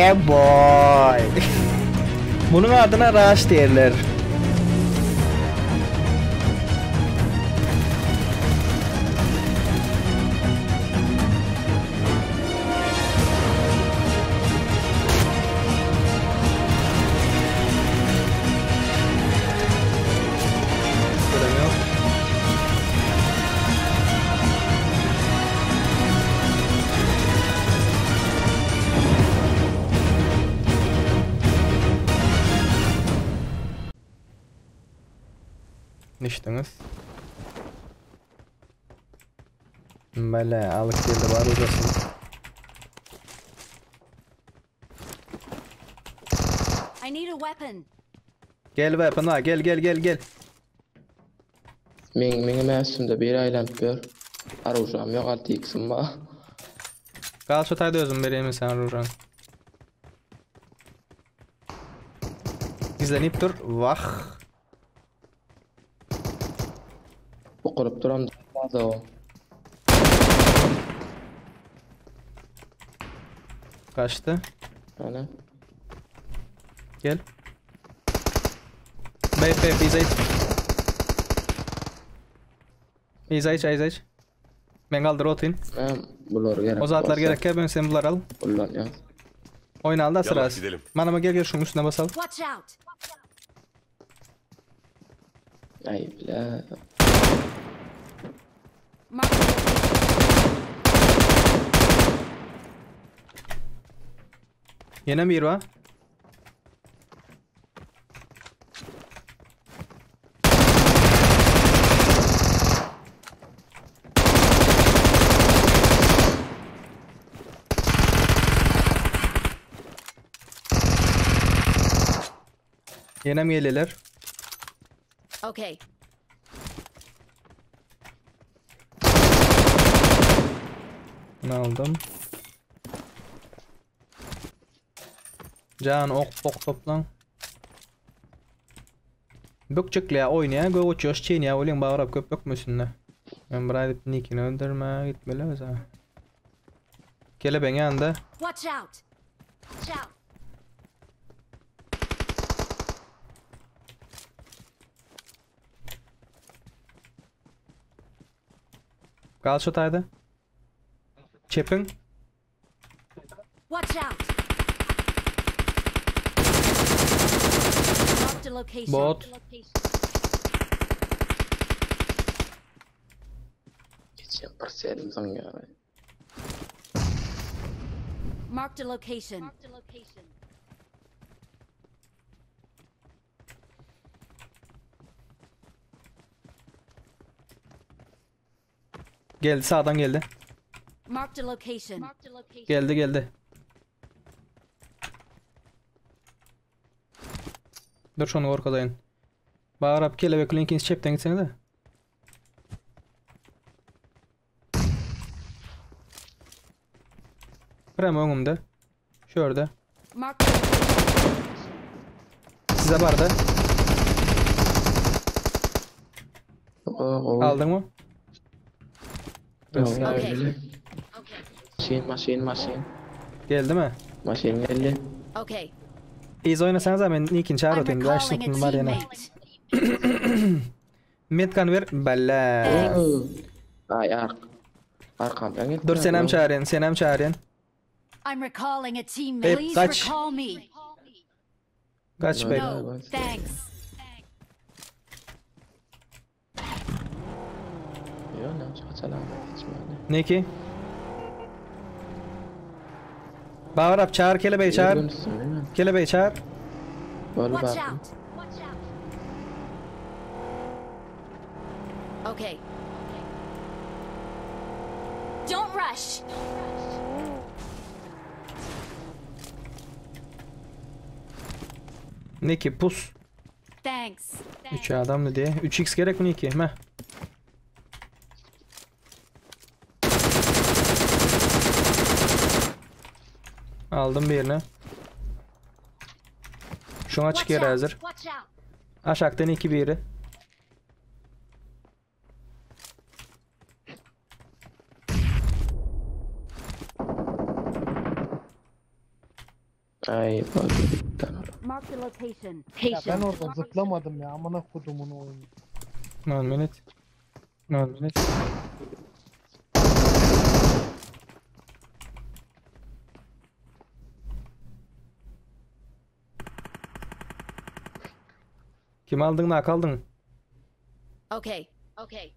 Yeah boy. Bunun adına rush derler. Niştiniz? Böyle alık geldi var uzasın. I need a weapon. Gel weapon ha gel. Men üstümde bir aylanıp gör. Arujam yok 6x'im var. Kal şu tayda özüm vereyim sen Rujan. Gizlenip dur. Vah. Okurup duram da o. Kaçtı. Ana. Gel. Bey izayç. Ben kaldır otin. Bular gerek. O zatlar gerek ben sen bunlar al. Bular ya. Oyna al da sırası. Manama gel şunun üstüne basalım. Watch out. Ay bile. Mark the location. Yine bir var. Yine mi geliyorlar? Okay. Ne aldım? Can ok toplan. Bökçekle oynaya göçüş çiğniye olayım bağırıp köpük müsünne. Ben buraya nikini öldürme gitmeli mesela. Kelebeğin yanında. Watch out. Watch out. Kal şu tayda. Çepin. Watch out. Mark the location. Bot. Geçen parselim son ya. Mark the location. Geldi sağdan geldi. Mark the location. Geldi. Dur şunu orkadayın. Bağırıp kelebek linkini çepten gitsene de. Krem önümde. Şurada. Mark the location. Size barda. Aldın mı? Okay. Maşin. Geldi mi? Maşin geldi. Okay. İyice oynasanız da ben ilkin çağır I'm atayım. recalling a Başlık var yana. teammate. Metkan ver. Balla. Ay arkamdan git. Dur senem çağırın. I'm recalling a teammate. Please kaç. recall me. Kaç bey. No, thanks. Yo ne çakacalam. Ne ki? Bağırıp çağır kelebeği çağır. Kelebeği çağır. Böyle Watch bak. out. Okay. Don't rush. Ne ki pus. Thanks. 3 adamlı diye. 3x gerek mi 2? Meh. Aldım birini. Şu açık yere hazır. Aşağıdan 2 biri. Ay bakayım. Mark the location. Ya ben orada zıplamadım ya, amına kodumun oyunu. 1 minute. 1 minute. Kim aldın da kaldın? Okay. Okay.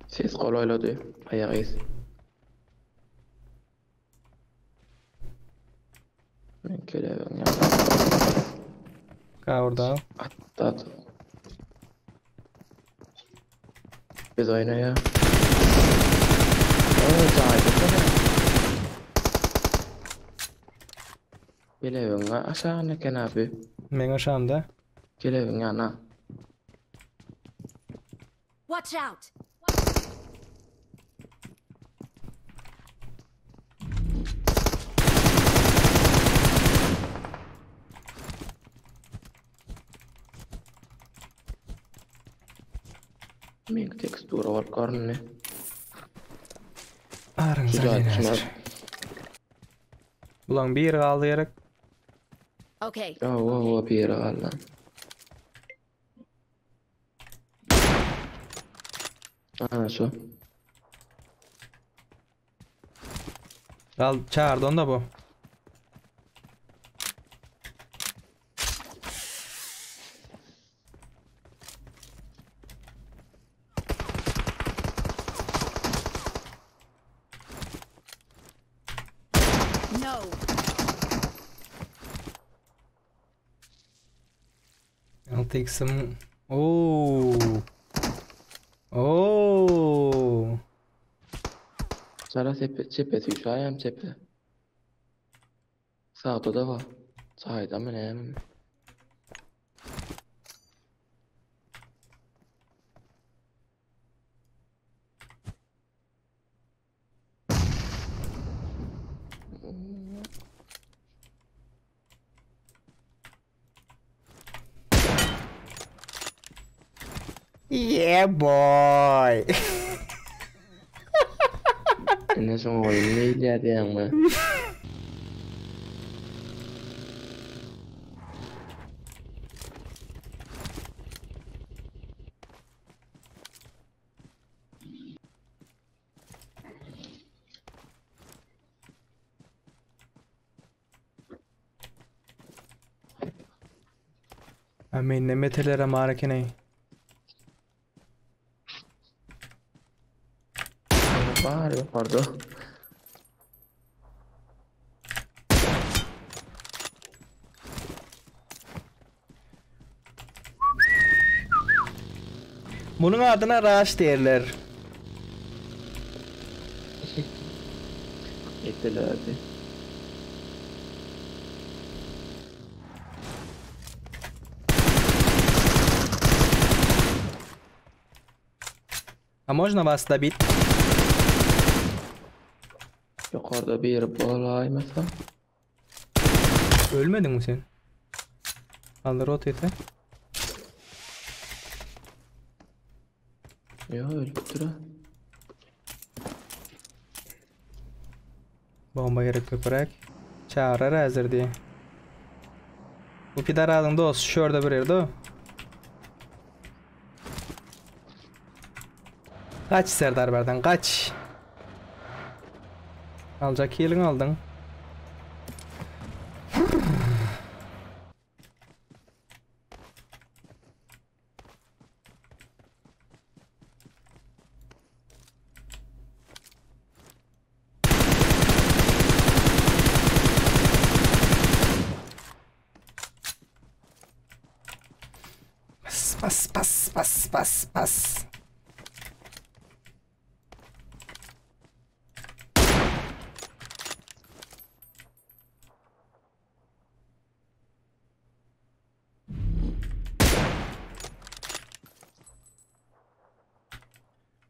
Ses qolayladı. Ayağıyız. Ben kelebek ya. Ka orada. At. Biz oyna ya. Kelebek aşağı ne kenapi? Men aşağımda. Kelebek ana. Watch out. Min tekstura var karnı. Arınıza Güzel geliyor. çınar. Ulan bir kaldı yerek. Okay. Ya o bir yere al lan. Ana şu. Al çağırdı onda bu. No. I'll take some. Oh. Oh. Sara çepe tüşayım çepe. Sağda da var. Sağda mı ne? Yeah boy. Ne son oyun ne ileride yanma. Amin ne metelere marakene. Var yukarıda. Bunun adına rush derler. Ettilerdi. А можно вас добить? Yukarıda bir yere bağlaymasam. Ölmedin mi sen? Kaldır rotate. Ya öyle dur ha. Bomba gerek köpürek. Çağırar hazır diye. Bu pidaradın dost şurada bir yerde o. Kaç Serdar Berdan kaç. Alacak heal'ini aldın. Bas.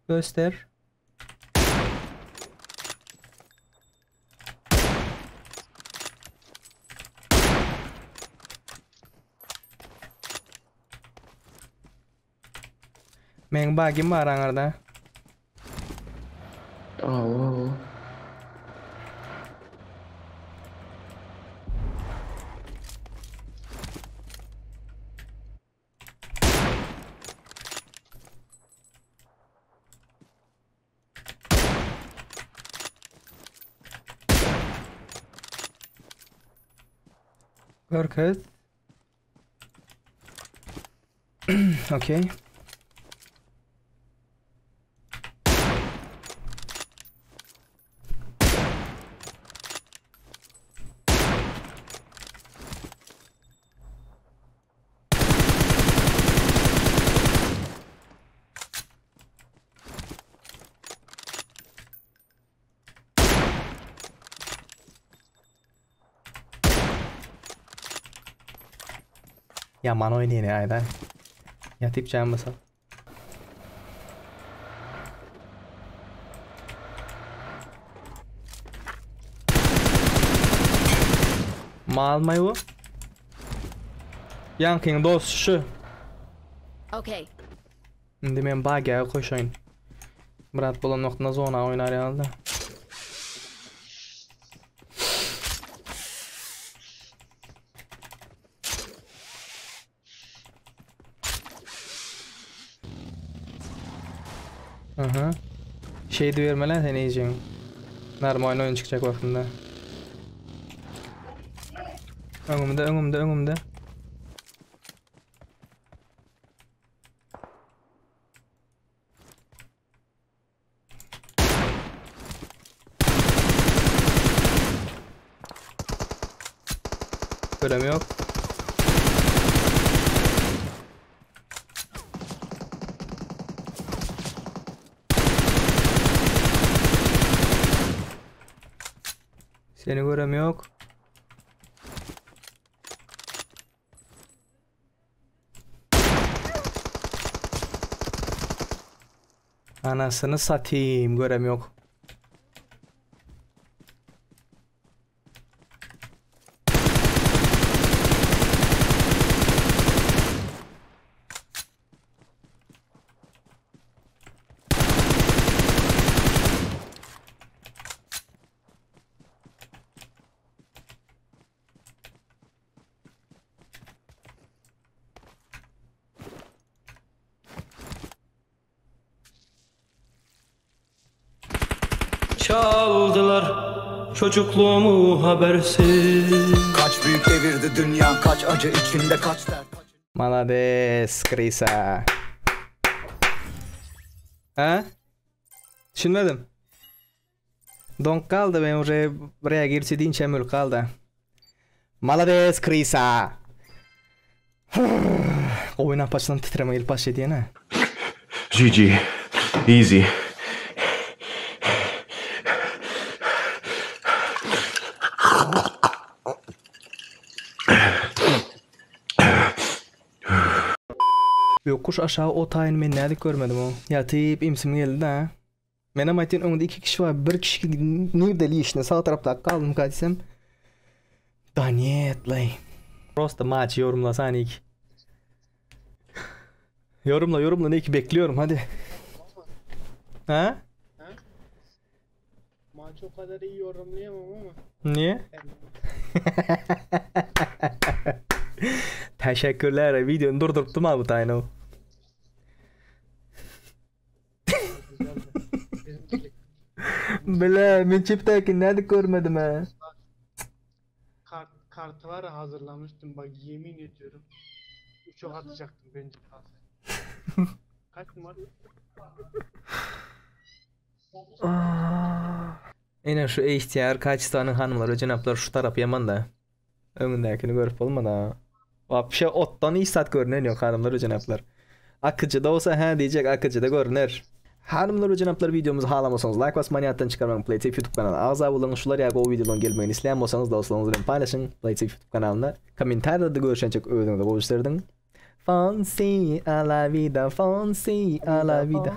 Göster. Men bagim var aňarda. Oo. Görkez. Okay. Yaman oynayın ya aydan. Yatıp can basal. Mal mı bu? Yankın dost şu. Okay. Şimdi men bagaya koşayım. Murat bolan noktada zona oynar yanında. Aha. Şey de verme lan sen yiyeceğim. Normal oyun çıkacak vaktinde. Önümde. Görem yok. Seni görem yok. Anasını satayım, görem yok. Çaldılar çocukluğumu habersiz. Kaç büyük devirdi dünya, kaç acı içinde, kaç dert. Malades, Krisa. Ha? Düşünmedim. Donk kaldı, ben buraya girse deyince mül kaldı. Malades, Krisa. Oyun apaçtan titreme il pas ediyene. GG. Easy. Yokuş aşağı otayın men nädik görmedim o. Yatıp imsim geldi ha. Menem aytyn öňünde 2 kişi var. Bir kişi nirde lişine sağ tarafta kaldım kaçsam. Danietlay. Prosta maç yorumlasan ilk. Yorumla ne ki bekliyorum hadi. Ha? Maçı o kadar iyi yorumlayamam ama. Niye? Teşekkürler. Videonu durdurttum abi Tayno. Bile men çipteki nerede görmedim ha. Kartı var ya, hazırlamıştım bak, yemin ediyorum. 3 ok atacaktım bence kalsın. Kaç numara? Yine şu ihtiyar kaç tane hanımlar, cenaplar şu taraf yaman da. Önündekini görüp olmadı ha. Vapşe ottan iyi saat görünüyor hanımlar, cenaplar. Akıcı da olsa ha diyecek, akıcı da görünür. Hanımlar, cenaplar, videomuzu halamasanız like basmayı, maniyattan çıkarmayın. Playtip YouTube kanalı ağza bulun. Şular ya o videodan gelmeyin isteyen olsanız dostlarınızla paylaşın. Playtip YouTube kanalında. Komentarda da görüşecek öğrenimde buluşturdum. Fancy a la vida, fancy a la vida.